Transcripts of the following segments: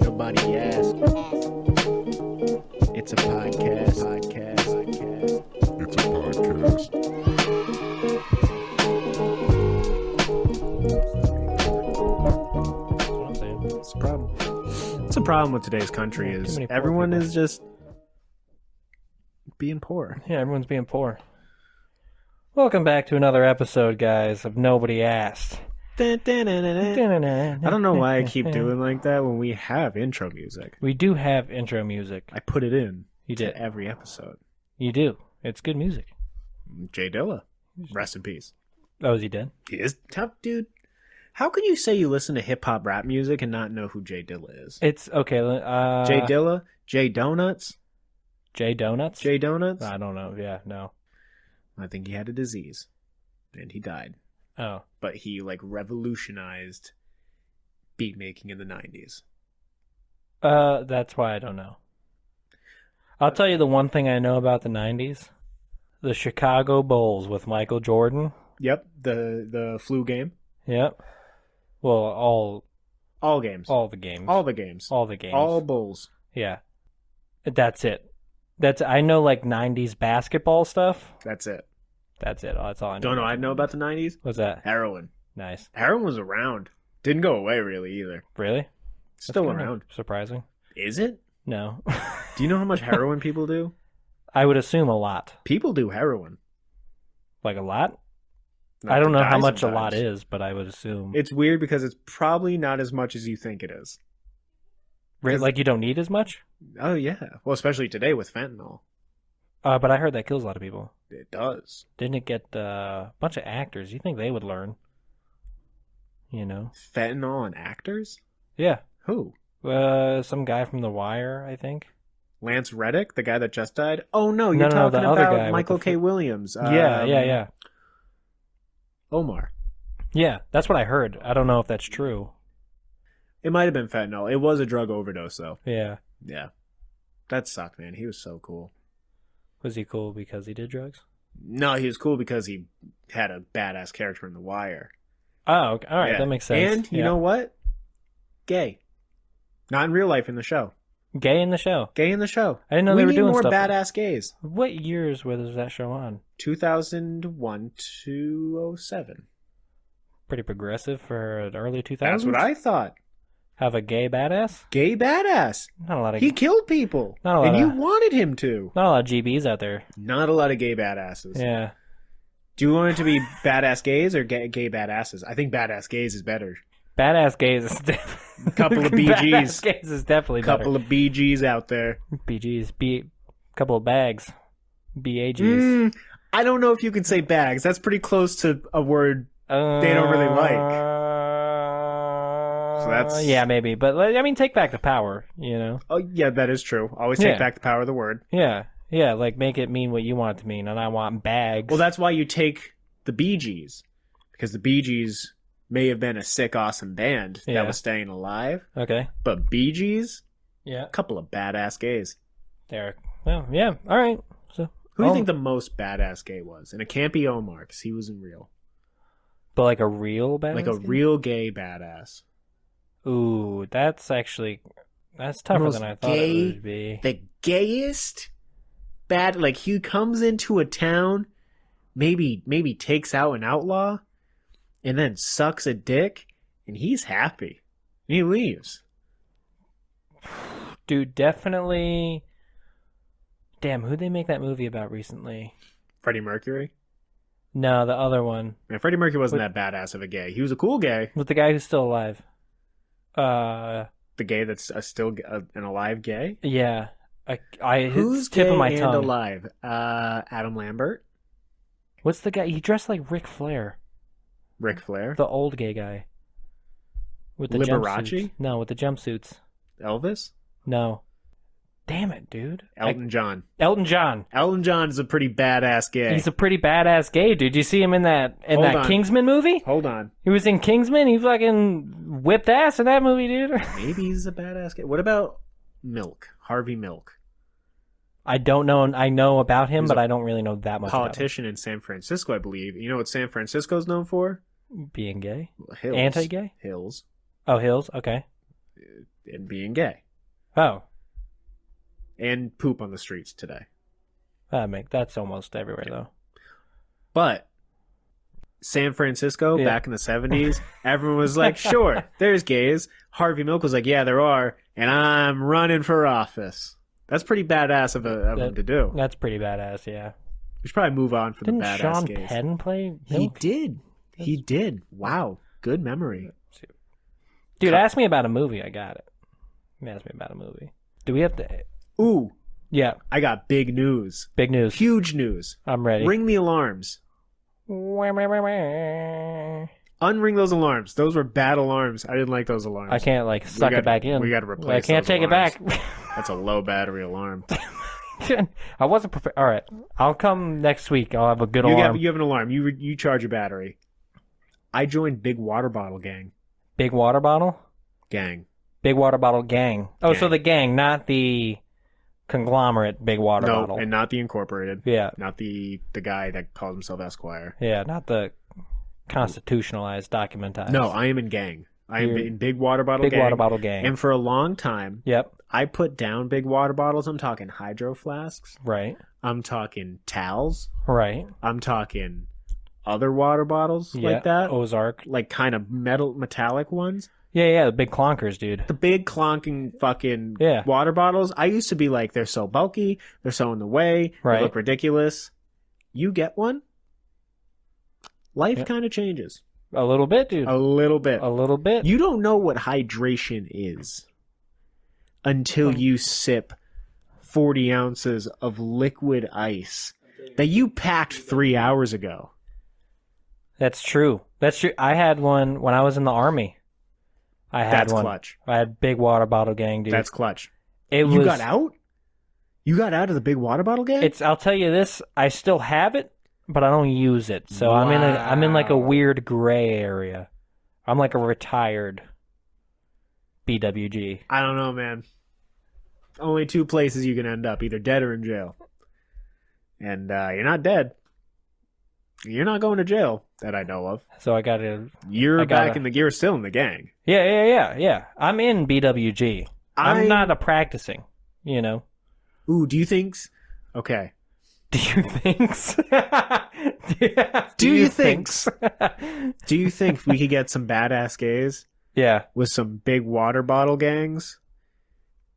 Nobody asked. It's a podcast. It's a podcast. That's what I'm saying. It's a problem. It's a problem with today's country Yeah, too is many poor everyone people. is just being poor. Yeah, everyone's being poor. Welcome back to another episode, guys, of Nobody Asked. I I don't know why I keep doing like that when we have intro music. We do have intro music. I put it in You to did. every episode. You do. It's good music. Jay Dilla, rest in peace. Oh, is he dead? He is tough, dude. How can you say you listen to hip hop rap music and not know who Jay Dilla is? It's okay. Jay Dilla, Jay Donuts, Jay Donuts? Jay Donuts. I don't know. Yeah, no. I think he had a disease, and he died. Oh. But he revolutionized beat making in the 90s. That's why I don't know. I'll tell you the one thing I know about the 90s. The Chicago Bulls with Michael Jordan. Yep, the flu game. Yep. Well, All games. all the games. All the games. All the games. All Bulls. Yeah. That's it. I know like 90s basketball stuff. That's it. That's it. That's all I know. Don't know I know about the 90s? What's that? Heroin. Nice. Heroin was around. Didn't go away really either. Really? Still That's kinda around. Surprising. Is it? No. Do you know how much heroin people do? I would assume a lot. People do heroin. Like a lot? Not I don't to know die how much sometimes. a lot is, but I would assume. It's weird because it's probably not as much as you think it is. Like you don't need as much? Oh, yeah. Well, especially today with fentanyl. But I heard that kills a lot of people. It does. Didn't it get a bunch of actors? You think they would learn? You know? Fentanyl on actors? Yeah. Who? Some guy from The Wire, I think. Lance Reddick, the guy that just died? Oh, no, No, you're no, talking the other about guy with Michael the K. Williams. Yeah. Omar. Yeah, that's what I heard. I don't know if that's true. It might have been fentanyl. It was a drug overdose, though. Yeah. Yeah. That sucked, man. He was so cool. Was he cool because he did drugs? No, he was cool because he had a badass character in The Wire. Oh, okay. All right. Yeah. That makes sense. And you Yeah. know what? Gay. Not in real life in the show. Gay in the show. Gay in the show. I didn't know we they were need doing more stuff. badass gays. What years was that show on? 2001 to 07. Pretty progressive for an early 2000s? That's what I thought. Have a gay badass? Gay badass. Not a lot of He killed people. Not a lot And you of- wanted him to. not a lot of GBs out there. Not a lot of gay badasses. Yeah. Do you want it to be badass gays or gay badasses? I think badass gays is better. Badass gays is definitely... Couple of Badass BGs. gays is definitely Couple of BGs out there. better. BGs. Couple of bags. BAGs. I don't know if you can say bags. That's pretty close to a word they don't really like. So that's- Yeah, maybe. But, I mean, take back the power, you know? Oh, yeah, that is true. Always take Yeah. back the power of the word. Yeah. Yeah, like, make it mean what you want it to mean, and I want bags. Well, that's why you take the Bee Gees. Because the Bee Gees may have been a sick, awesome band Yeah. that was staying alive. Okay. But Bee Gees, Yeah. a couple of badass gays. There. Well, yeah. All right. So, Who do you think the most badass gay was? And it can't be Omar, because he wasn't real. But like a real badass? Like a gay? real gay badass. Ooh, that's tougher Most than I thought gay- it would be. The gayest bad, like he comes into a town, maybe takes out an outlaw, and then sucks a dick, and he's happy. And he leaves. Dude, definitely. Damn, who'd they make that movie about recently? Freddie Mercury? No, the other one. Man, Freddie Mercury wasn't that badass of a gay. He was a cool gay. With the guy who's still alive. The gay that's still an alive gay? Yeah. Who's it's tip gay of my and tongue. alive? Adam Lambert? What's the guy? He dressed like Ric Flair. Ric Flair? The old gay guy. With the Liberace? jumpsuits. No, with the jumpsuits. Elvis? No. Damn it, dude. Elton John. Elton John. Elton John is a pretty badass gay. He's a pretty badass gay, dude. You see him in that Hold on. Kingsman movie? Hold on. He was in Kingsman. He fucking whipped ass in that movie, dude. Maybe he's a badass guy. What about Milk? Harvey Milk. I don't know. I know about him, He's but a I don't really know that much Politician in San Francisco, I believe. You know what San Francisco's known for? about him. Being gay? Hills. Anti-gay? Hills. Oh, Hills? Okay. and being gay. Oh. And poop on the streets today. That's almost everywhere, though. But San Francisco, Yeah. back in the 70s, everyone was like, sure, there's gays. Harvey Milk was like, yeah, there are, and I'm running for office. That's pretty badass of him to do. That's pretty badass, yeah. We should probably move on for Didn't the badass Sean gays. Penn play He Milk? did. He did. Wow. Good memory. Dude, ask me about a movie. I got it. Ask me about a movie. Do we have to... Ooh, Yeah, I got big news. big news. Huge news. I'm ready. Ring the alarms. Unring those alarms. Those were bad alarms. I didn't like those alarms. I can't, suck it back in. We got to replace I can't those take alarms. it back. That's a low battery alarm. I wasn't prepared. All right. I'll come next week. I'll have a good You alarm. have an alarm. You charge your battery. I joined Big Water Bottle Gang. Big water bottle? Gang. Big water bottle gang. Oh, Gang. so the gang, not the conglomerate big water No, bottle. and not the Incorporated. Yeah. Not the guy that calls himself Esquire. Yeah, not the constitutionalized, documentized. No, I am in gang. I am You're in Big Water Bottle Big Gang. water bottle gang. And for a long time, Yep. I put down big water bottles. I'm talking hydro flasks. Right. I'm talking towels. Right. I'm talking other water bottles Yeah. like that. Ozark. Like kind of metallic ones. Yeah, the big clonkers, dude. The big clonking fucking Yeah. water bottles. I used to be like, they're so bulky. They're so in the way. Right. They look ridiculous. You get one. Life Yeah. kind of changes. A little bit, dude. A little bit. A little bit. You don't know what hydration is until you sip 40 ounces of liquid ice that you packed 3 hours ago. That's true. That's true. I had one when I was in the Army. I had That's one. clutch. I had big water bottle gang, dude. That's clutch. it You was, got out? You got out of the big water bottle game? I'll tell you this, I still have it, but I don't use it. So I'm in like a Wow. weird gray area. I'm like a retired BWG. I don't know, man. Only two places you can end up, either dead or in jail. And you're not dead. You're not going to jail that I know of. So I gotta You're still in the gang. Yeah. I'm in BWG. I'm I- not a practicing, you know. Ooh, do you think? Okay. Do you think? Do you think? Do you think we could get some badass gays Yeah. with some big water bottle gangs?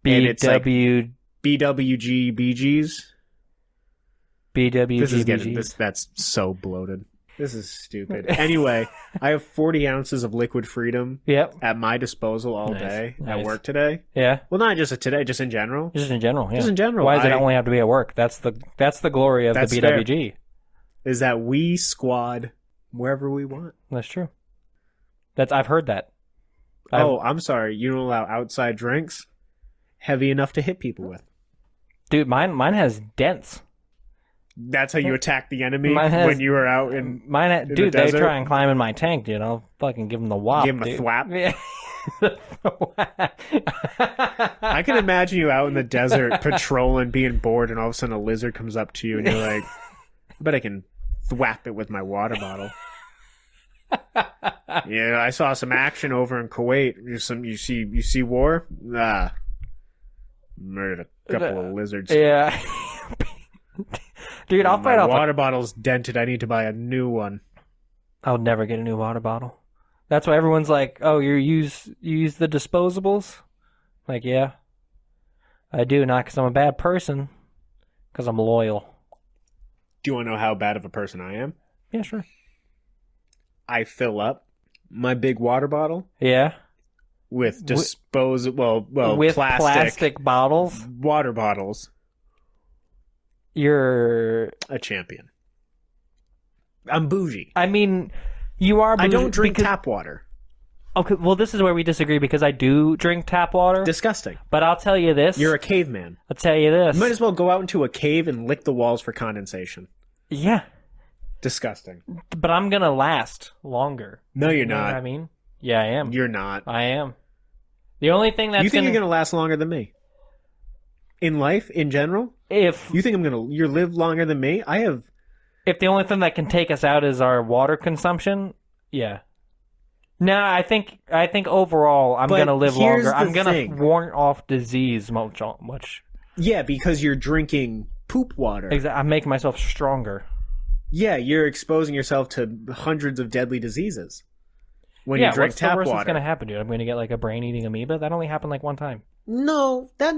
And it's like BW BWG BGs. BWG. This is getting that's so bloated. This is stupid. Anyway, I have 40 ounces of liquid freedom Yep. at my disposal all Nice, day at nice. work today. Yeah. Well, not just today, just in general. Just in general. Yeah. Just in general. Why does it only have to be at work? That's the glory of That's the BWG. Is that we squad wherever we want. That's true. I've heard that. I'm sorry. You don't allow outside drinks heavy enough to hit people with. Dude, mine has dents. That's how you attack the enemy Mine has- when you were out in Dude, they desert? try and climb in my tank, dude. I'll fucking give them the whop. Give 'em a dude. thwap? Yeah. I can imagine you out in the desert patrolling, being bored, and all of a sudden a lizard comes up to you and you're like, I bet I can thwap it with my water bottle. Yeah, I saw some action over in Kuwait. You see war? Murdered a couple of lizards. Yeah. Dude, I'll fight My off. water bottle's dented. I need to buy a new one. I'll never get a new water bottle. That's why everyone's like, "Oh, you use the disposables?" Like, yeah, I do. Not because I'm a bad person, because I'm loyal. Do you want to know how bad of a person I am? Yeah, sure. I fill up my big water bottle Yeah, with disposable, with plastic bottles. water bottles. You're. A champion. I'm bougie. I mean, you are. I don't drink because, tap water. Okay, well, this is where we disagree because I do drink tap water. Disgusting. But I'll tell you this. You're a caveman. I'll tell you this. You might as well go out into a cave and lick the walls for condensation. Yeah, Disgusting. but I'm gonna last longer. No, you're You know not. what I mean? Yeah, I am. You're not. I am. The only thing that's You think you're gonna last longer than me? In life, in general? if You think you live longer than me? I have. the only thing that can take us out is our water consumption, yeah. No, I think overall I'm But gonna live here's longer. the I'm gonna thing. warn off disease much. Yeah, because you're drinking poop water. I'm making myself stronger. Yeah, you're exposing yourself to hundreds of deadly diseases when you drink what's tap the worst water. that's gonna happen, dude? I'm gonna get like a brain-eating amoeba. That only happened like one time. No, that's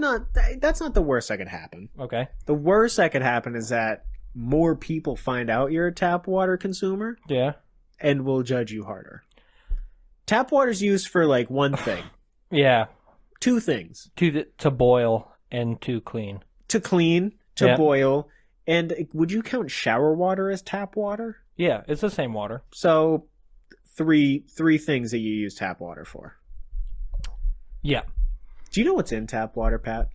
not the worst that could happen. Okay. The worst that could happen is that more people find out you're a tap water consumer Yeah. and will judge you harder. Tap water's used for like one thing, Yeah. two things: To boil and to clean. to clean, to Yep. boil, and would you count shower water as tap water? Yeah, it's the same water. So, three things that you use tap water for. Yeah. Do you know what's in tap water, Pat?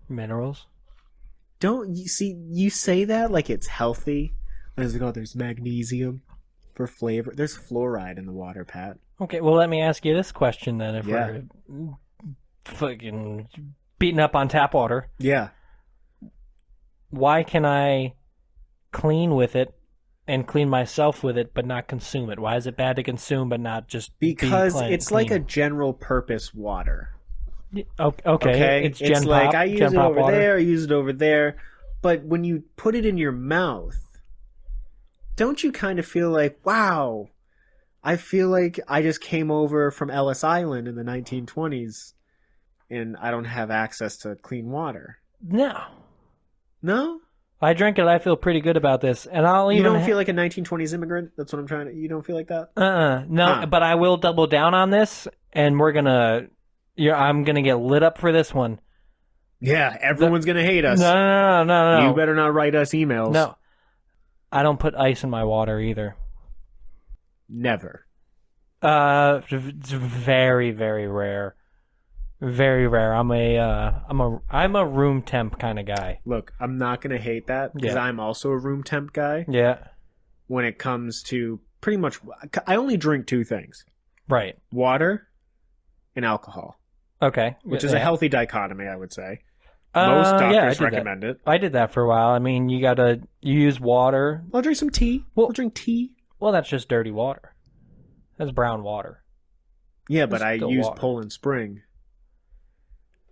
Minerals. Don't you see? You say that like it's healthy. There's like, oh, there's magnesium for flavor. There's fluoride in the water, Pat. Okay, well, let me ask you this question then. If Yeah. we're fucking beating up on tap water, Yeah. why can I clean with it and clean myself with it but not consume it? Why is it bad to consume but not just Because it's clean? like a general purpose water. Okay. It's Gen like Pop, I use Gen it Pop over water. there, I use it over there. But when you put it in your mouth, don't you kind of feel like, wow, I feel like I just came over from Ellis Island in the 1920s and I don't have access to clean water? No. No? I drink it. I feel pretty good about this. And I'll You even... don't feel like a 1920s immigrant? That's what I'm trying to... You don't feel like that? No, Huh. but I will double down on this, and we're going to... I'm going to get lit up for this one. Yeah, everyone's going to hate us. No. You better not write us emails. No. I don't put ice in my water either. Never. It's very, very rare. Very rare. I'm a room temp kind of guy. Look, I'm not going to hate that because Yeah. I'm also a room temp guy. Yeah. When it comes to pretty much... I only drink two things. Right. Water and alcohol. Okay. Which is a healthy dichotomy, I would say. Most I doctors did recommend it. I did that for a while. I mean, you use water. I'll drink some tea. Well- I'll drink tea. Well, that's just dirty water. That's brown water. Yeah, but It's I still use water. Poland Spring.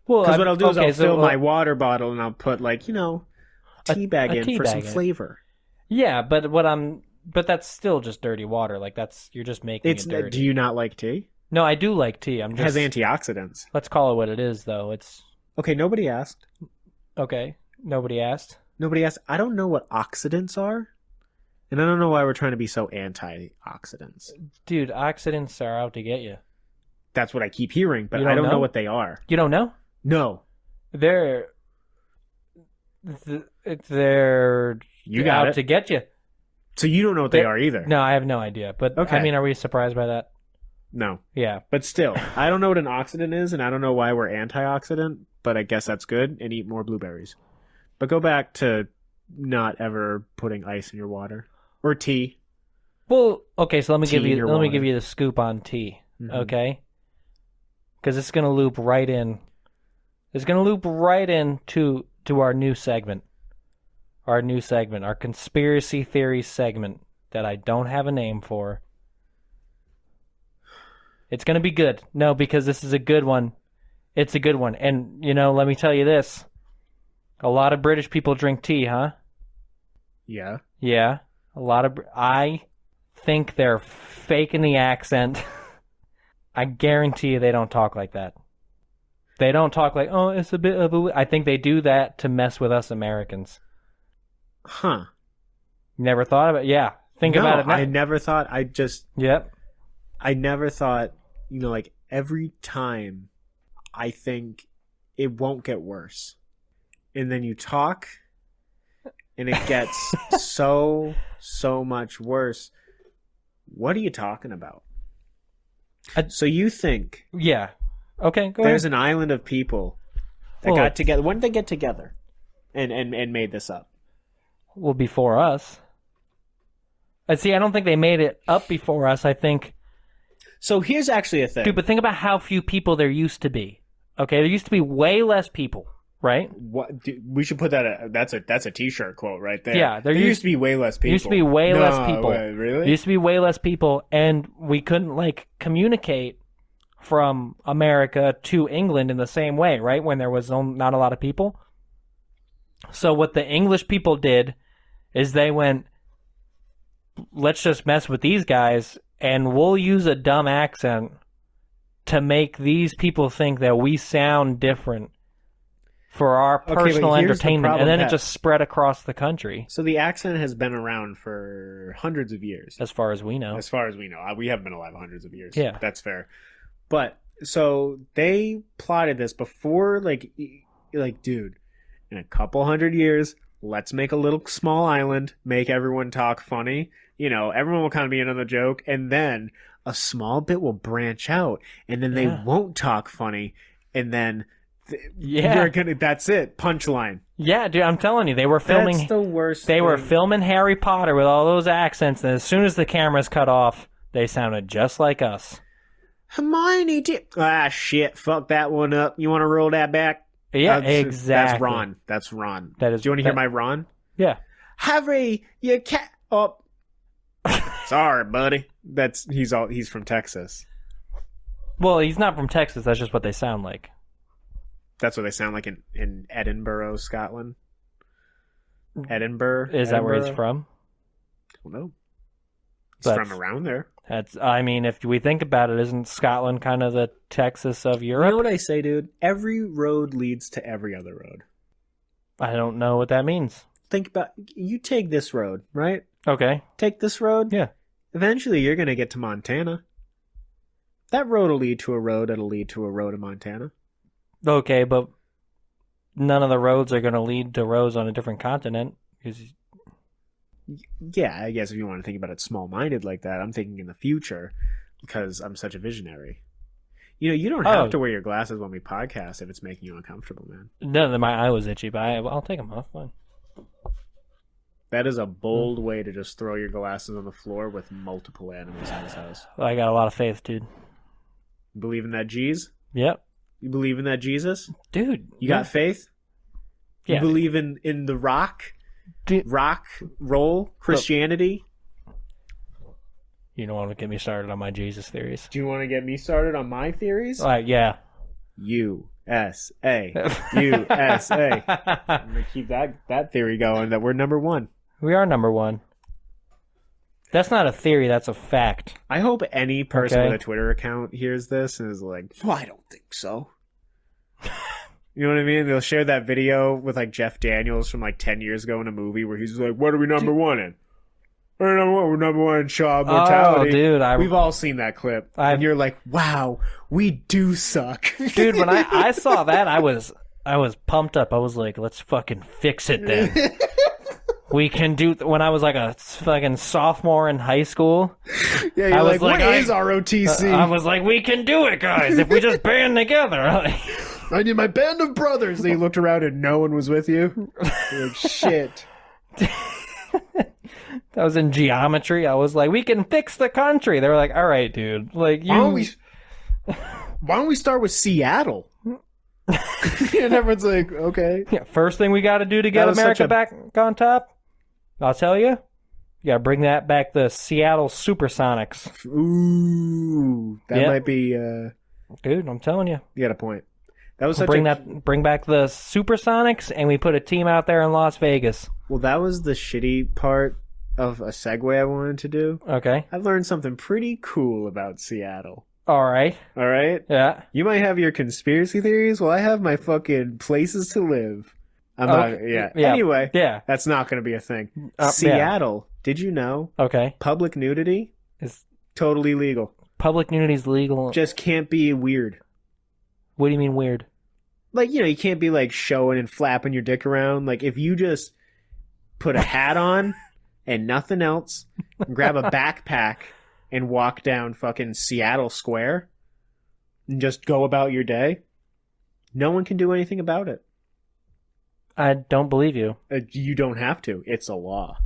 Well, Because what I'll do is I'll fill my well, water bottle and I'll put tea bag in tea for some bag in. flavor. Yeah, but that's still just dirty water. Like you're just making it dirty. Do you not like tea? No, I do like tea. It has antioxidants. Let's call it what it is, though. It's Okay, nobody asked. okay. Nobody asked. Nobody asked. I don't know what oxidants are. And I don't know why we're trying to be so anti-oxidants. Dude, oxidants are out to get you. That's what I keep hearing, but You I don't don't know know? what they are. You don't know? No. They're You got out it. to get you. So you don't know what they are either. No, I have no idea. But Okay. I mean, are we surprised by that? No. Yeah. But still, I don't know what an oxidant is, and I don't know why we're antioxidant, but I guess that's good, and eat more blueberries. But go back to not ever putting ice in your water. Or tea. Well, okay, so let me Tea give in you your water. the scoop on tea, Mhm. okay? Because it's gonna loop right in. It's gonna loop right in to our new segment. Our new segment, our conspiracy theory segment that I don't have a name for. It's gonna be good. No, because this is a good one. It's a good one, and let me tell you this: a lot of British people drink tea, huh? Yeah. Yeah, a lot of. I think they're faking the accent. I guarantee you they don't talk like that. They don't talk like, oh, it's a bit of a... I think they do that to mess with us Americans. Huh. Never thought of it? Yeah. Think about it now. I never thought. Yep. I never thought, like every time I think it won't get worse. And then you talk and it gets so much worse. What are you talking about? So you think Yeah. Okay, go there's ahead. an island of people that Well, got together. When did they get together and made this up? Well, before us. See, I don't think they made it up before us. I think... So here's actually a thing. Dude, but think about how few people there used to be. Okay, there used to be way less people. right? What? We should put that. That's a T-shirt quote right there. Yeah, there used to be way less people. Used to be way less people. Wait, really? There used to be way less people, and we couldn't like communicate from America to England in the same way, right? When there was not a lot of people. So what the English people did is they went, let's just mess with these guys, and we'll use a dumb accent to make these people think that we sound different for our personal entertainment, and then it just spread across the country. So the accent has been around for hundreds of years. As far as we know. As far as we know. We haven't been alive hundreds of years. Yeah. That's fair. But, so they plotted this before, like, dude, in a couple hundred years, let's make a little small island, make everyone talk funny. You know, everyone will kind of be in on the joke, and then a small bit will branch out, and then they won't talk funny, and then that's it. Punchline. Yeah, dude, I'm telling you, they were filming. That's the worst. They were filming Harry Potter with all those accents, and as soon as the cameras cut off, they sounded just like us. Hermione did. Shit! Fuck that one up. You want to roll that back? Yeah, exactly. That's Ron. That's Ron. That is. Do you want to hear my Ron? Yeah. Harry, you can't. Oh, sorry, buddy. He's from Texas. Well, he's not from Texas. That's just what they sound like. That's what they sound like in Edinburgh, Scotland. Edinburgh. Is that where he's from? I don't know. He's from around there. I mean, if we think about it, isn't Scotland kind of the Texas of Europe? You know what I say, dude? Every road leads to every other road. I don't know what that means. Think about, you take this road, right? Okay. Take this road. Yeah. Eventually, you're going to get to Montana. That road will lead to a road that'll lead to a road in Montana. Okay, but none of the roads are going to lead to roads on a different continent. Yeah, I guess if you want to think about it small-minded like that, I'm thinking in the future because I'm such a visionary. You know, you don't have to wear your glasses when we podcast if it's making you uncomfortable, man. No, my eye was itchy, but I'll take them off. Fine. That is a bold way to just throw your glasses on the floor with multiple animals in his house. I got a lot of faith, dude. You believe in that G's? Yep. You believe in that Jesus? Dude. You got faith? Yeah. You believe in the rock roll Christianity? You don't want to get me started on my Jesus theories. Do you want to get me started on my theories? Yeah. USA. USA. I'm going to keep that theory going that we're number one. We are number one. That's not a theory, that's a fact. I hope any person with a Twitter account hears this and is like, well, I don't think so. You know what I mean? They'll share that video with like Jeff Daniels from like 10 years ago in a movie where he's like, what are we number one in? We're number one in child mortality. Oh, dude. We've all seen that clip. And you're like, wow, we do suck. Dude, when I saw that, I was pumped up. I was like, let's fucking fix it then. We can do... When I was like a fucking sophomore in high school... Yeah, you're like, what is ROTC? I was like, we can do it, guys, if we just band together. I need my band of brothers. Then you looked around and no one was with you. You're like, shit. That was in geometry. I was like, we can fix the country. They were like, all right, dude. Like, why don't we start with Seattle? And everyone's like, okay. Yeah, first thing we got to do to get America back on top, I'll tell you, you got to bring that back, the Seattle Supersonics. Ooh, that might be... Dude, I'm telling you. You got a point. That was bring back the Supersonics, and we put a team out there in Las Vegas. Well, that was the shitty part of a segue I wanted to do. Okay. I learned something pretty cool about Seattle. All right. All right? Yeah. You might have your conspiracy theories. Well, I have my fucking places to live. Anyway, that's not going to be a thing. Seattle, did you know? Okay. Public nudity is totally legal. Public nudity is legal. Just can't be weird. What do you mean weird? Like, you can't be like showing and flapping your dick around. Like, if you just put a hat on and nothing else, and grab a backpack and walk down fucking Seattle Square and just go about your day, no one can do anything about it. I don't believe you. You don't have to. It's a law.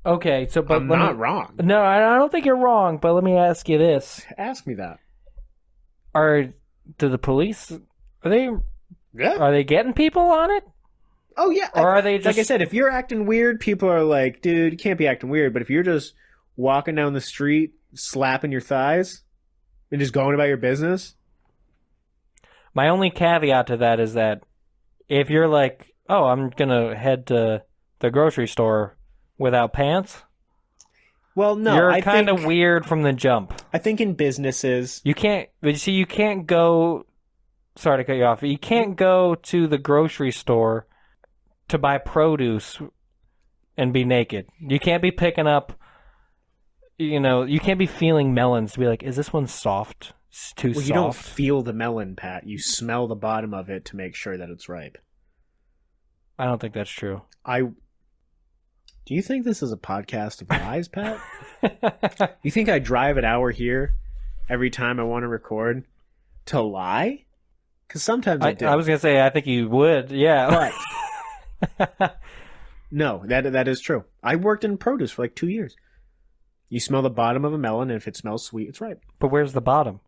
Okay, so but I'm not wrong. No, I don't think you're wrong. But let me ask you this: Ask me that. Do the police Yeah. Are they getting people on it? Oh, yeah. Or are they just... Like I said, if you're acting weird, people are like, dude, you can't be acting weird. But if you're just walking down the street, slapping your thighs, and just going about your business... My only caveat to that is that if you're like, oh, I'm going to head to the grocery store without pants, well, no, you're kind of weird from the jump. I think in businesses... You can't go... Sorry to cut you off. You can't go to the grocery store to buy produce and be naked. You can't be picking up, you can't be feeling melons to be like, is this one soft? It's too soft. You don't feel the melon, Pat. You smell the bottom of it to make sure that it's ripe. I don't think that's true. Do you think this is a podcast of lies, Pat? You think I drive an hour here every time I want to record to lie? Because sometimes I do. I was going to say, I think you would, yeah. But no, that is true. I worked in produce for like 2 years. You smell the bottom of a melon, and if it smells sweet, it's ripe. But where's the bottom?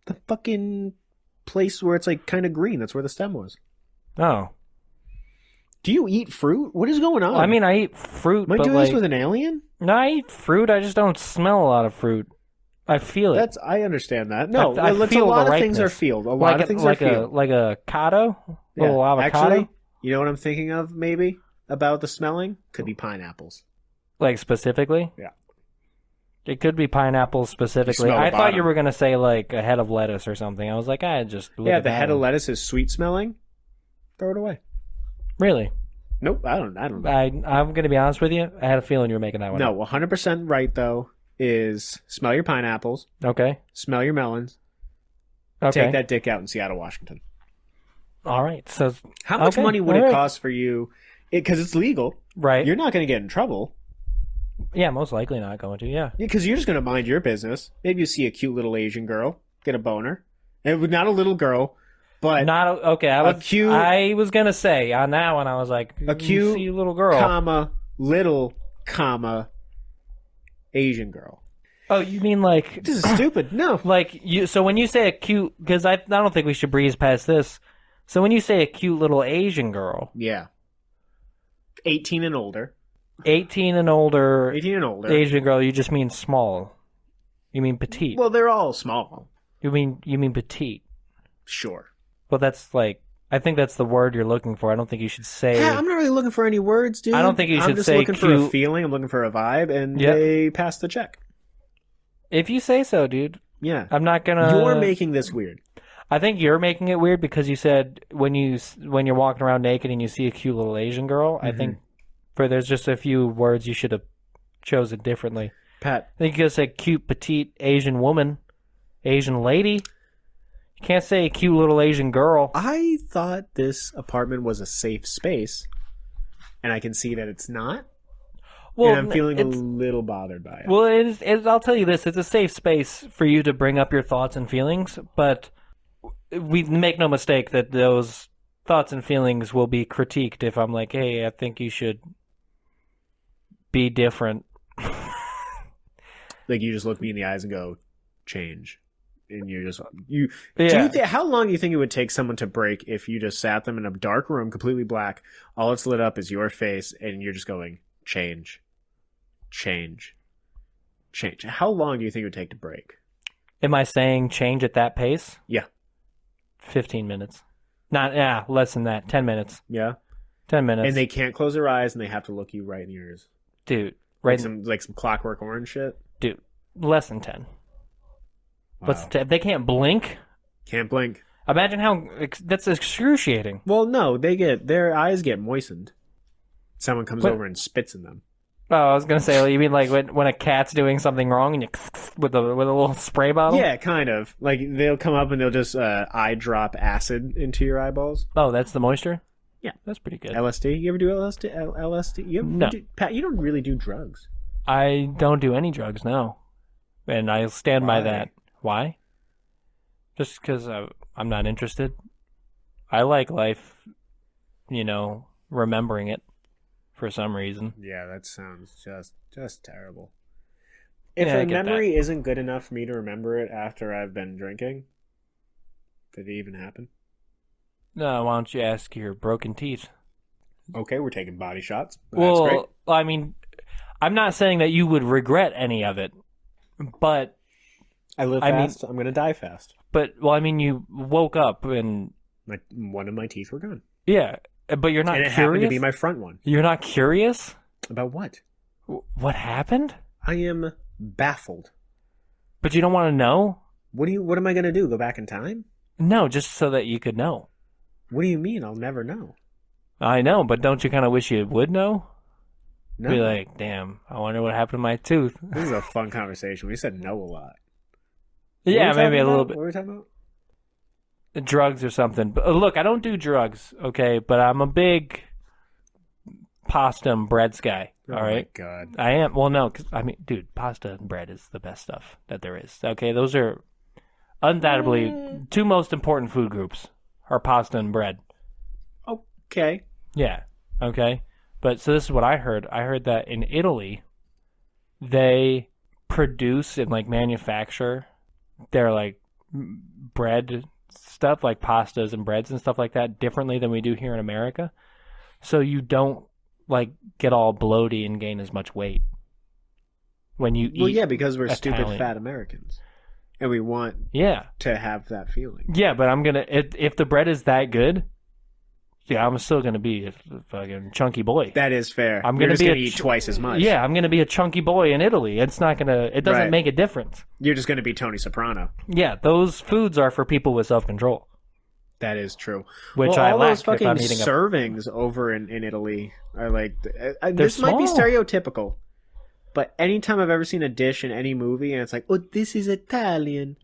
The fucking place where it's like kind of green. That's where the stem was. Oh. Do you eat fruit? What is going on? I mean, I eat fruit, Am I but doing like... this with an alien? No, I eat fruit. I just don't smell a lot of fruit. I feel it. I understand that. No, I feel a lot the of things are ripeness. feel. A lot of things are feel. Like a avocado? Yeah. Little avocado? Actually, you know what I'm thinking of maybe about the smelling? Could be pineapples. Like specifically? Yeah. It could be pineapples specifically. I thought you were going to say like a head of lettuce or something. I was like, just look at the that head one. of lettuce is sweet smelling. Throw it away. Really? Nope, I don't know. I'm going to be honest with you. I had a feeling you were making that one No, up. 100% right though is smell your pineapples, Okay. smell your melons, Okay. take that dick out in Seattle, Washington. All right. So How much okay, money would all it right. cost for you? Because it's legal. Right. You're not going to get in trouble. Yeah, most likely not going to. Yeah. Because you're just going to mind your business. Maybe you see a cute little Asian girl, get a boner. And not a little girl, but Not okay. I was gonna say on that one. I was like, a cute, see a little girl, little, Asian girl. Oh, you mean like This is stupid. No. like you? So when you say a cute, because I don't think we should breeze past this. So when you say a cute little Asian girl, Yeah. 18 and older. 18 and older, 18 and older. Asian girl, you just mean small. You mean petite. Well, they're all small. You mean petite. Sure. Well, that's like, I think that's the word you're looking for. I don't think you should say. Yeah, I'm not really looking for any words, dude. I don't think you should I'm just say looking for a cute. feeling. I'm looking for a vibe, and Yep. they pass the check. If you say so, dude. Yeah. I'm not gonna. You're making this weird. I think you're making it weird because you said when you're walking around naked and you see a cute little Asian girl. I think there's just a few words you should have chosen differently. Pat. I think you could say cute petite Asian woman, Asian lady. You can't say cute little Asian girl. I thought this apartment was a safe space, and I can see that it's not. Well, and I'm feeling a little bothered by it. Well, I'll tell you this: it's a safe space for you to bring up your thoughts and feelings, but we make no mistake that those thoughts and feelings will be critiqued if I'm like, hey, I think you should be different. Like you just look me in the eyes and go, change. And you're just you. Yeah. How long do you think it would take someone to break if you just sat them in a dark room, completely black, all it's lit up is your face, and you're just going change, change, change? How long do you think it would take to break? Am I saying change at that pace? Yeah. 15 minutes. Not less than that. 10 minutes. Yeah. 10 minutes. And they can't close their eyes, and they have to look you right in the ears. Dude, right? Like some Clockwork Orange shit. Dude, less than 10. Wow. But if they can't blink, Can't blink. imagine how that's excruciating. Well, no, their eyes get moistened. Someone comes What? over and spits in them. Oh, I was gonna say, you mean like when a cat's doing something wrong and you with a little spray bottle? Yeah, kind of. Like they'll come up and they'll just eye drop acid into your eyeballs. Oh, that's the moisture? Yeah. That's pretty good. LSD. You ever do LSD? LSD? No. Pat, you don't really do drugs. I don't do any drugs, no. And I stand by Why? that. Why? Just because I'm not interested. I like life, remembering it for some reason. Yeah, that sounds just terrible. If Yeah, I a get memory isn't good enough for me to remember it after I've been drinking, did it even happen? No, why don't you ask your broken teeth? Okay, we're taking body shots. That's Well, great. I mean, I'm not saying that you would regret any of it, but I live I fast. I'm gonna die fast. I mean, you woke up and One of my teeth were gone, yeah, but you're not and it curious. happened to be my front one. You're not curious? About what? What happened? I am baffled. But you don't want to know? What am I gonna do? Go back in time? No, just so that you could know. What do you mean? I'll never know. I know, but don't you kind of wish you would know? No. Be like, damn, I wonder what happened to my tooth. This is a fun conversation. We said no a lot. Yeah, What were we maybe a talking little about? bit. What were we talking about? Drugs or something. But look, I don't do drugs, okay? But I'm a big pasta and breads guy. All right, my God. I am. Well, no, because I mean, dude, pasta and bread is the best stuff that there is. Okay, those are undoubtedly two most important food groups are pasta and bread. Okay. Yeah. Okay. But so this is what I heard. I heard that in Italy, they produce and like manufacture their like bread stuff, like pastas and breads and stuff like that, differently than we do here in America. So you don't like get all bloated and gain as much weight when you eat. Well, yeah, because we're stupid Italian. fat Americans, and we want Yeah. to have that feeling. Yeah, but I'm gonna if the bread is that good, yeah, I'm still gonna be a fucking chunky boy. That is fair. I'm You're gonna just be gonna a eat twice as much. Yeah, I'm gonna be a chunky boy in Italy. It doesn't Right. make a difference. You're just gonna be Tony Soprano. Yeah, those foods are for people with self-control, That is true. which well, I all lack those fucking if I'm eating servings over in Italy are like this might be small. stereotypical, but anytime I've ever seen a dish in any movie and it's like, oh, this is Italian,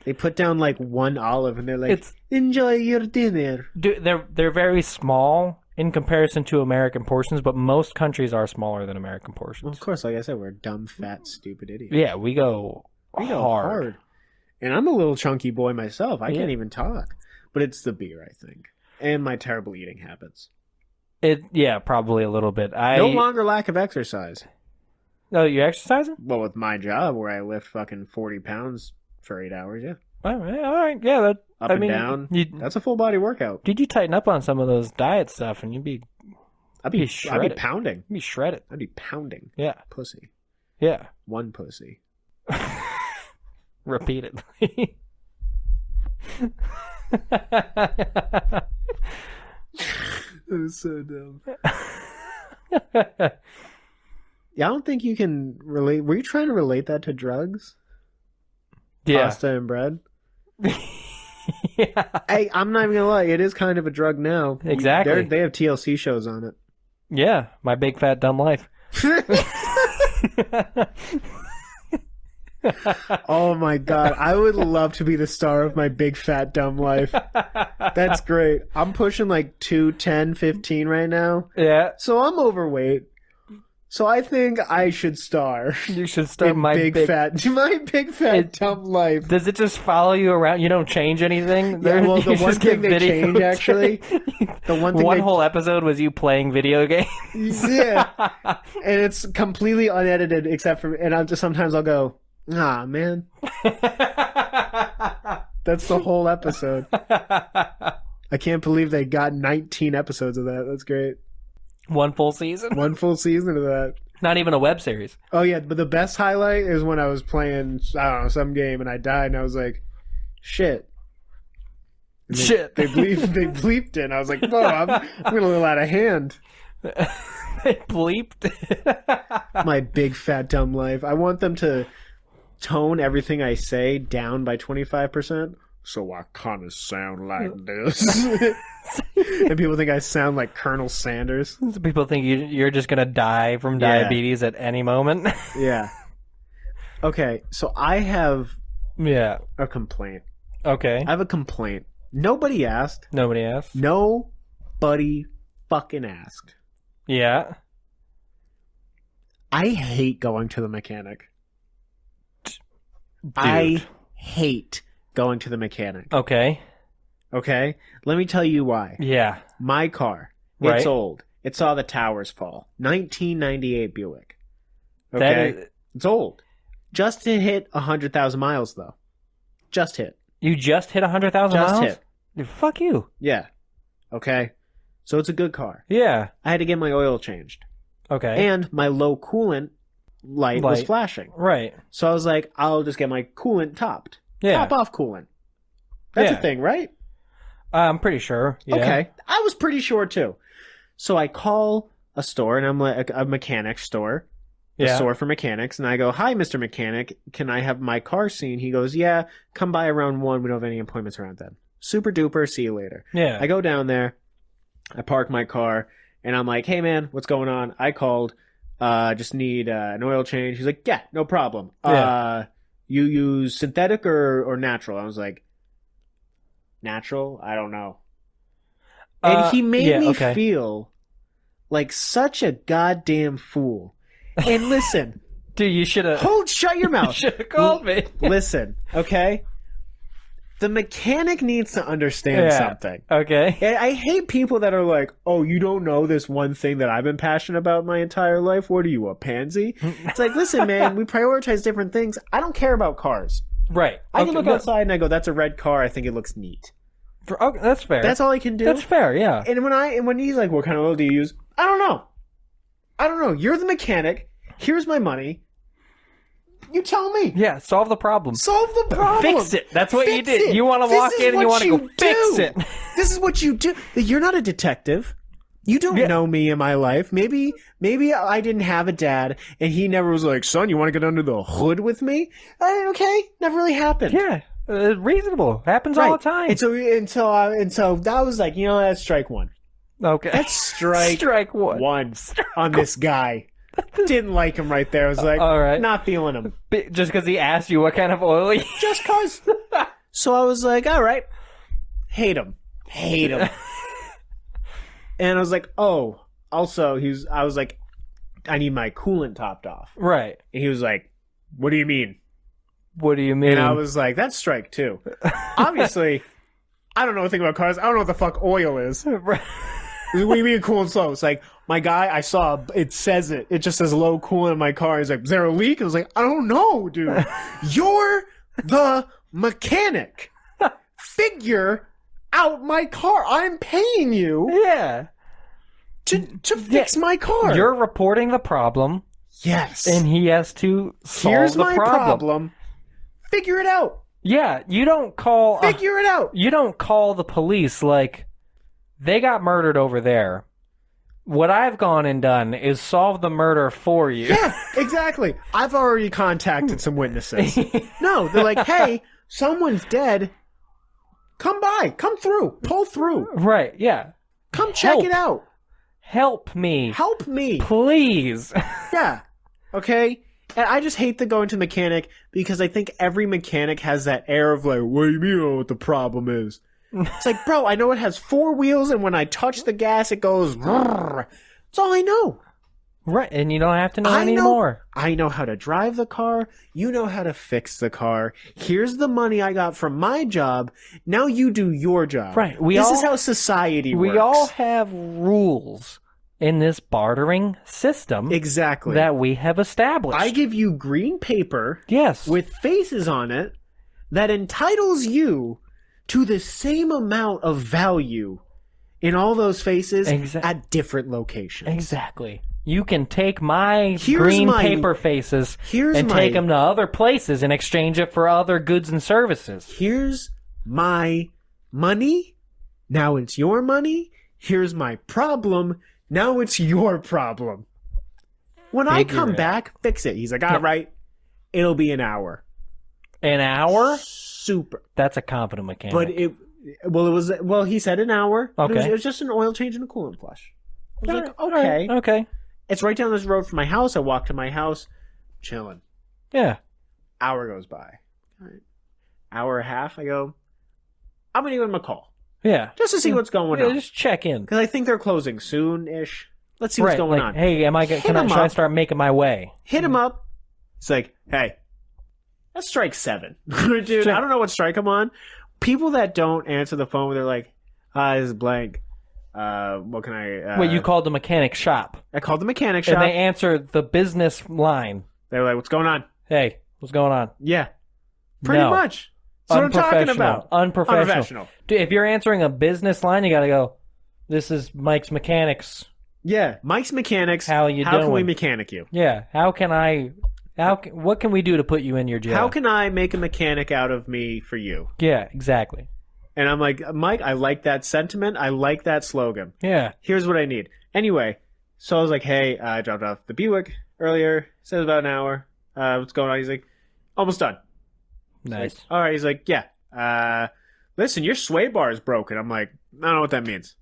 they put down like one olive and they're like, enjoy your dinner. They're very small in comparison to American portions, but most countries are smaller than American portions. Well, of course, like I said, we're dumb, fat, stupid idiots. Yeah, we go hard. hard. And I'm a little chunky boy myself. I can't even talk. But it's the beer, I think. And my terrible eating habits. Probably a little bit. No longer lack of exercise. Oh, you exercising? Well, with my job where I lift fucking 40 pounds for 8 hours, yeah. All right, yeah. Up and down. That's a full body workout. Did you tighten up on some of those diet stuff and I'd be shredded. pounding. You'd be shredded. I'd be pounding. Yeah. Pussy. Yeah. One pussy. Repeatedly. That was so dumb. Yeah, I don't think you can relate. Were you trying to relate that to drugs? Yeah. Pasta and bread? Yeah. Hey, I'm not even gonna lie. It is kind of a drug now. Exactly. They have TLC shows on it. Yeah. My big fat dumb life. Oh my god, I would love to be the star of My Big Fat Dumb Life. That's great. I'm pushing like 210, 15 right now. Yeah. So I'm overweight. So I think I should star. You should start in My Big Fat Dumb Life. Does it just follow you around? You don't change anything? Yeah, well, the You one just get thing they changed, actually, the one thing whole episode was you playing video games. Yeah, and it's completely unedited except for, and sometimes I'll go, ah, man. That's the whole episode. I can't believe they got 19 episodes of that. That's great. One full season? One full season of that. Not even a web series. Oh, yeah, but the best highlight is when I was playing, I don't know, some game and I died and I was like, shit. And they bleeped it and I was like, whoa, I'm going to let out of hand. They bleeped? My Big Fat Dumb Life. I want them to tone everything I say down by 25%. So I kind of sound like this. And people think I sound like Colonel Sanders. People think you're just going to die from diabetes at any moment. Yeah. Okay, so I have a complaint. Okay. I have a complaint. Nobody asked. Nobody asked? Nobody fucking asked. Yeah. I hate going to the mechanic. Dude. I hate going to the mechanic. Okay. Okay? Let me tell you why. Yeah. My car. Right. It's old. It saw the towers fall. 1998 Buick. Okay? It's old. Just to hit 100,000 miles, though. Just hit. You just hit 100,000 miles? Just hit. Dude, fuck you. Yeah. Okay? So it's a good car. Yeah. I had to get my oil changed. Okay. And my low coolant light was flashing. Right. So I was like, I'll just get my coolant topped. Yeah. Top off coolant. That's a thing, right? I'm pretty sure. Yeah. Okay. I was pretty sure too. So I call a store, and I'm like a mechanic store. A store for mechanics, and I go, "Hi, Mr. Mechanic, can I have my car seen?" He goes, "Yeah, come by around 1. We don't have any appointments around then." Super duper, see you later. Yeah. I go down there, I park my car, and I'm like, "Hey man, what's going on? I called, just need an oil change." He's like, "Yeah, no problem. You use synthetic or natural?" I was like, "Natural? I don't know." And he made me feel like such a goddamn fool. And listen, dude, you should have. Shut your mouth. You should have called me. Listen, okay? The mechanic needs to understand something. Okay. And I hate people that are like, "Oh, you don't know this one thing that I've been passionate about my entire life? What are you, a pansy?" It's like, listen, man, we prioritize different things. I don't care about cars. Right. I can look outside and I go, "That's a red car. I think it looks neat." Okay, that's fair. That's all I can do. That's fair, yeah. And when he's like, "What kind of oil do you use?" I don't know. You're the mechanic. Here's my money. You tell me. Yeah, solve the problem. Solve the problem. Fix it. That's what you did. You want to walk in and you want to go fix it. This is what you do. You're not a detective. You don't know me in my life. Maybe I didn't have a dad, and he never was like, "Son, you want to get under the hood with me?" Okay, never really happened. Yeah, reasonable. Happens all the time. And so that was like, that's strike one. Okay, that's strike one on this guy. Didn't like him right there. I was like, all right, not feeling him. Just because he asked you what kind of oil you just cause. So I was like, all right, hate him. And I was like, oh, also, I was like, I need my coolant topped off. Right. And he was like, what do you mean? What do you mean? And I was like, that's strike two. Obviously, I don't know anything about cars. I don't know what the fuck oil is. Right. What do you mean cool and slow? It's like, my guy, I saw, it says it. It just says low coolant in my car. He's like, is there a leak? I was like, I don't know, dude. You're the mechanic. Figure out my car. I'm paying you. Yeah. To fix my car. You're reporting the problem. Yes. And he has to solve Here's the my problem. Figure it out. Yeah, you don't call... Figure it out. You don't call the police like, they got murdered over there. What I've gone and done is solve the murder for you. Yeah, exactly. I've already contacted some witnesses. No, they're like, hey, someone's dead. Come by. Come through. Pull through. Right, yeah. Come check it out. Help me. Help me. Please. Yeah. Okay? And I just hate the going to mechanic because I think every mechanic has that air of like, what do you mean you know what the problem is? It's like, bro, I know it has 4 wheels and when I touch the gas it goes brrr. That's all I know. Right, and you don't have to know anymore. I know how to drive the car. You know how to fix the car. Here's the money I got from my job. Now you do your job. Right. This is how society works. We all have rules in this bartering system. Exactly. That we have established. I give you green paper. Yes. With faces on it that entitles you to the same amount of value in all those faces at different locations. Exactly. You can take my green paper faces and take them to other places and exchange it for other goods and services. Here's my money. Now it's your money. Here's my problem. Now it's your problem. When I come back, fix it. He's like, all right, it'll be an hour. An hour? Super. That's a confident mechanic. But he said an hour. Okay. It was just an oil change and a coolant flush. I was like, okay. Okay. It's right down this road from my house. I walk to my house, chilling. Yeah. Hour goes by. All right. Hour and a half, I go, I'm going to give him a call. Yeah. Just to see what's going on. Just check in. Because I think they're closing soon-ish. Let's see what's going on. Hey, should I start making my way? Hit him up. It's like, hey, that's strike 7. Dude, I don't know what strike I'm on. People that don't answer the phone, they're like, this is blank. What can I... Wait, you called the mechanic shop. I called the mechanic shop. And they answered the business line. They were like, what's going on? Hey, what's going on? Yeah. Pretty much. That's what I'm talking about. Unprofessional. Dude, if you're answering a business line, you gotta go, This is Mike's Mechanics. Yeah, Mike's Mechanics. How you How doing? can we mechanic you? Yeah. What can we do to put you in your jail? How can I make a mechanic out of me for you? Yeah, exactly. And I'm like, Mike, I like that sentiment. I like that slogan. Yeah. Here's what I need. Anyway, so I was like, hey, I dropped off the Buick earlier. Says about an hour. What's going on? He's like, almost done. Nice. Like, all right. He's like, yeah. Listen, your sway bar is broken. I'm like, I don't know what that means.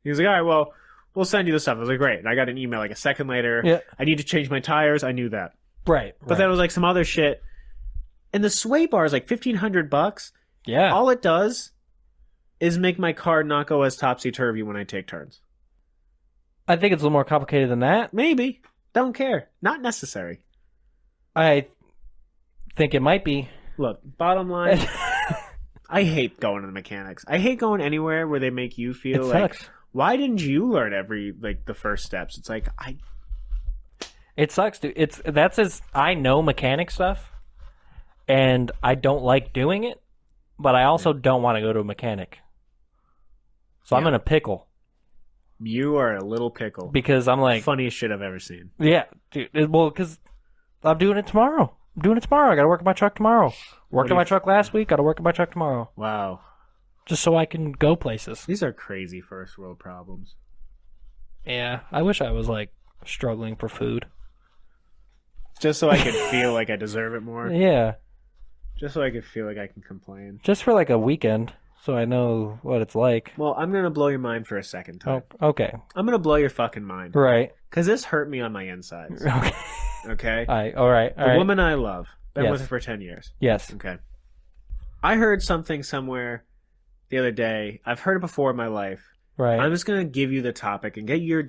He's like, all right, well, we'll send you the stuff. I was like, great. And I got an email like a second later. Yeah. I need to change my tires. I knew that. Right. But then it was like some other shit. And the sway bar is like $1,500. Yeah. All it does is make my car not go as topsy-turvy when I take turns. I think it's a little more complicated than that. Maybe. Don't care. Not necessary. I think it might be. Look, bottom line, I hate going to the mechanics. I hate going anywhere where they make you feel It like, sucks. why didn't you learn the first steps? It's like, It sucks, dude. I know mechanic stuff, and I don't like doing it, but I also don't want to go to a mechanic. So I'm Yeah. in a pickle you are a little pickle. because I'm like, Funniest shit I've ever seen. yeah, dude. Well, because I'm doing it tomorrow. I got to work on my truck tomorrow. Worked on my truck last week. Got to work on my truck tomorrow, Wow. just so I can go places. These are crazy first world problems. Yeah, I wish I was like struggling for food. Just so I could feel like I deserve it more. Yeah, Just so I could feel like I can complain. just for like a weekend, so I know what it's like. Well, I'm going to blow your mind for a second time. Oh, okay, I'm going to blow your fucking mind. right. Because this hurt me on my insides. Okay, Okay? all right. The woman I love. Been Yes. with her for 10 years. Yes. Okay. I heard something somewhere the other day. I've heard it before in my life. Right. I'm just going to give you the topic and get your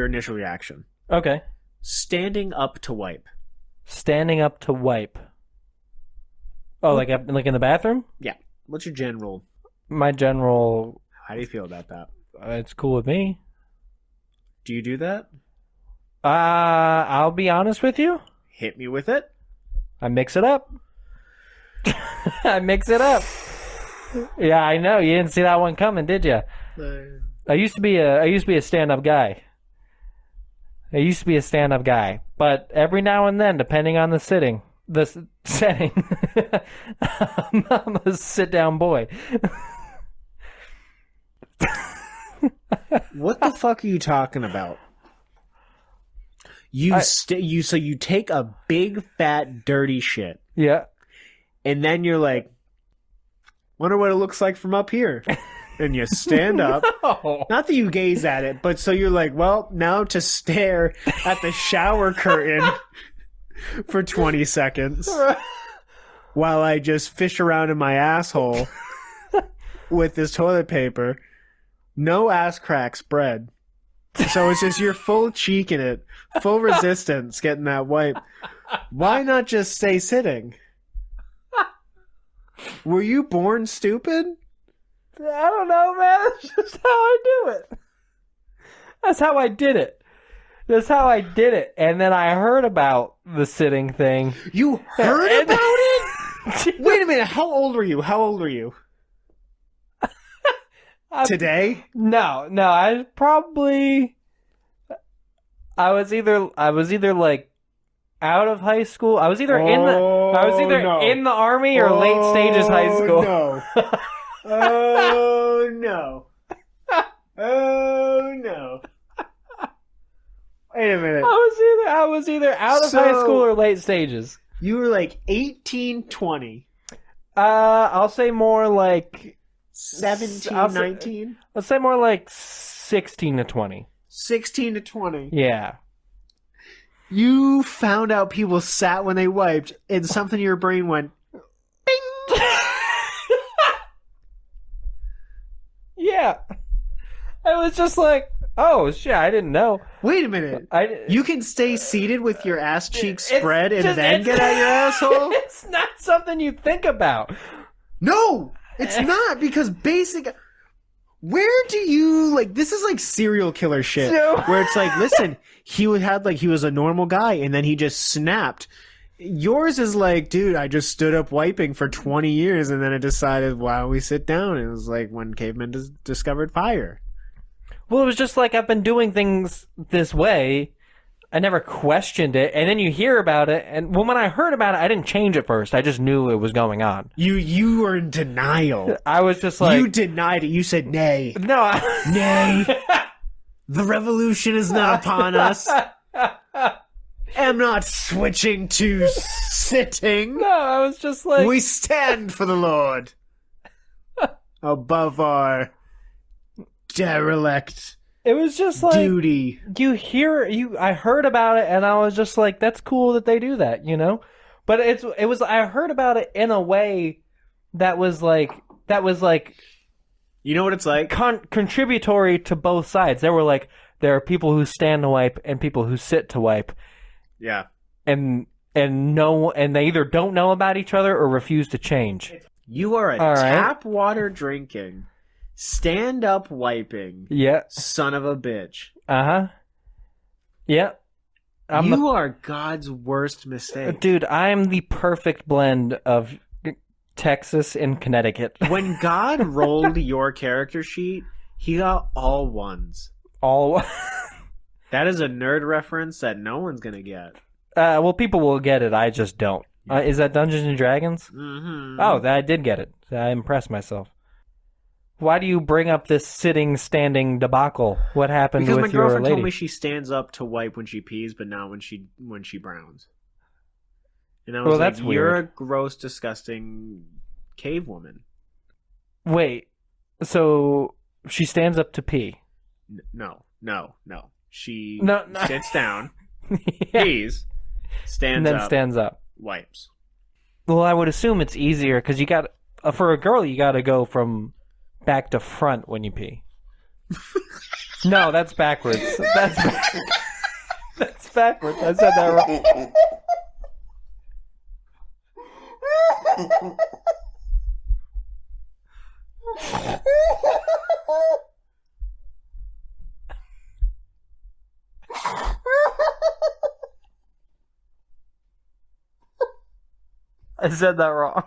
initial reaction. Okay. Standing up to wipe. Standing up to wipe. Oh, like in the bathroom? Yeah. What's your general? My general, How do you feel about that? it's cool with me. Do you do that? I'll be honest with you. Hit me with it. I mix it up. I mix it up. Yeah, I know. You didn't see that one coming, did you? I used to be a stand-up guy. But every now and then, depending on the setting, I'm a sit-down boy. What the fuck are you talking about? So you take a big fat dirty shit Yeah. and then you're like, wonder what it looks like from up here. And you stand up. Oh. Not that you gaze at it, but so you're like, well, now to stare at the shower curtain for 20 seconds while I just fish around in my asshole with this toilet paper. No ass crack spread. So it's just your full cheek in it, full resistance getting that wipe. Why not just stay sitting? Were you born stupid? I don't know, man. That's just how I do it. That's how I did it. And then I heard about the sitting thing. You heard about it? Wait a minute. How old were you? Today? No. I was either like out of high school. I was either in the army or late stages high school. No. Oh no. Oh no. Wait a minute. I was either out of high school or late stages. You were like 18, 20. I'll say more like 17, I'll say- 19? Let's say more like 16 to 20. 16 to 20. Yeah. You found out people sat when they wiped, and something in your brain went, Yeah. I was just like, oh shit, I didn't know. wait a minute. You can stay seated with your ass cheeks It's spread and just- then get out your asshole? It's not something you think about. No, it's not, because where do you, like, this is like serial killer shit, No. where it's like, listen, he was a normal guy, and then he just snapped. Yours is like, dude, I just stood up wiping for 20 years, and then I decided, why don't we sit down? And it was like when cavemen discovered fire. Well, it was just like I've been doing things this way. I never questioned it, and then you hear about it, and when I heard about it, I didn't change at first. I just knew it was going on. You were in denial. I was just like... You denied it. You said, nay. No, Nay. The revolution is not upon us. I'm not switching to sitting. No, I was just like... We stand for the Lord. Above our derelict It was just like... duty. I heard about it, and I was just like, that's cool that they do that, you know? But it was... I heard about it in a way that was like... You know what it's like? Contributory to both sides. There are people who stand to wipe and people who sit to wipe. Yeah. And they either don't know about each other or refuse to change. You are a All right. tap water drinking, stand up wiping Yeah. son of a bitch. Uh-huh. Yeah. You are God's worst mistake. Dude, I'm the perfect blend of Texas and Connecticut. When God rolled your character sheet, he got all ones. All... That is a nerd reference that no one's going to get. well, people will get it. I just don't. Is that Dungeons and Dragons? Mm-hmm. Oh, I did get it. I impressed myself. Why do you bring up this sitting, standing debacle? What happened because with my your girlfriend lady? told me she stands up to wipe when she pees, but not when she browns. And I was Well, like, that's you're weird. a gross, disgusting cave woman. Wait, so she stands up to pee? No. She No. sits down, Yeah. pees, stands And then up, stands up. wipes. Well, I would assume it's easier because for a girl, you got to go from back to front when you pee. No, that's backwards. That's backwards. I said that wrong. I said that wrong.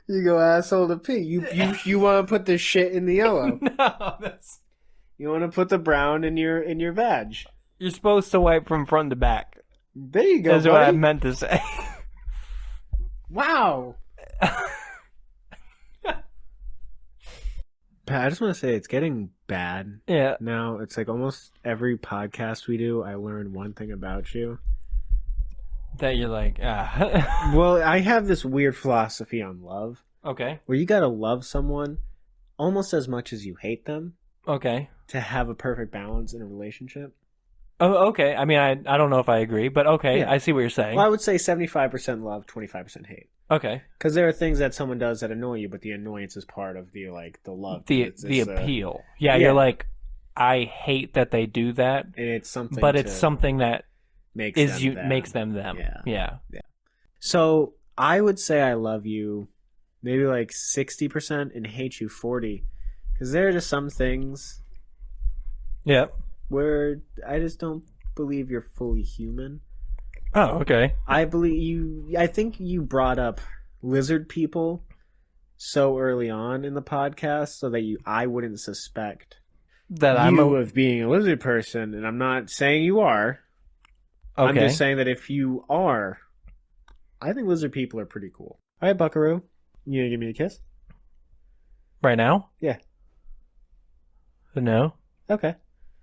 You go asshole to pee. You want to put the shit in the yellow. No, that's... You want to put the brown in your vag. You're supposed to wipe from front to back. There you go, That's what I buddy. meant to say. Wow. Pat, I just want to say it's getting bad. Yeah. Now, it's like almost every podcast we do, I learn one thing about you. That you're like, Well, I have this weird philosophy on love, Okay. where you gotta love someone almost as much as you hate them Okay. to have a perfect balance in a relationship. Oh, okay. I mean, I don't know if I agree, but okay. Yeah. I see what you're saying. Well, I would say 75% love, 25% hate. Okay. Because there are things that someone does that annoy you, but the annoyance is part of the love. The It's appeal. Yeah, yeah. you're like, I hate that they do that, and it's something. but it's something that makes makes them them. Yeah. Yeah. So I would say I love you, maybe like 60%, and hate you 40%, because there are just some things Yeah. where I just don't believe you're fully human. Oh, okay. I think you brought up lizard people so early on in the podcast so that I wouldn't suspect That you of being a lizard person, and I'm not saying you are. Okay. I'm just saying that if you are, I think lizard people are pretty cool. All right, Buckaroo, you gonna give me a kiss? Right now? Yeah. No. Okay.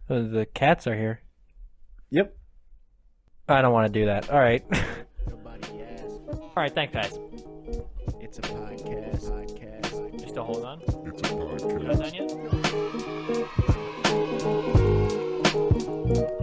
The cats are here. Yep. I don't want to do that. All right. All right. Thanks, guys. It's a podcast. You still hold on? It's a You not podcast. done yet?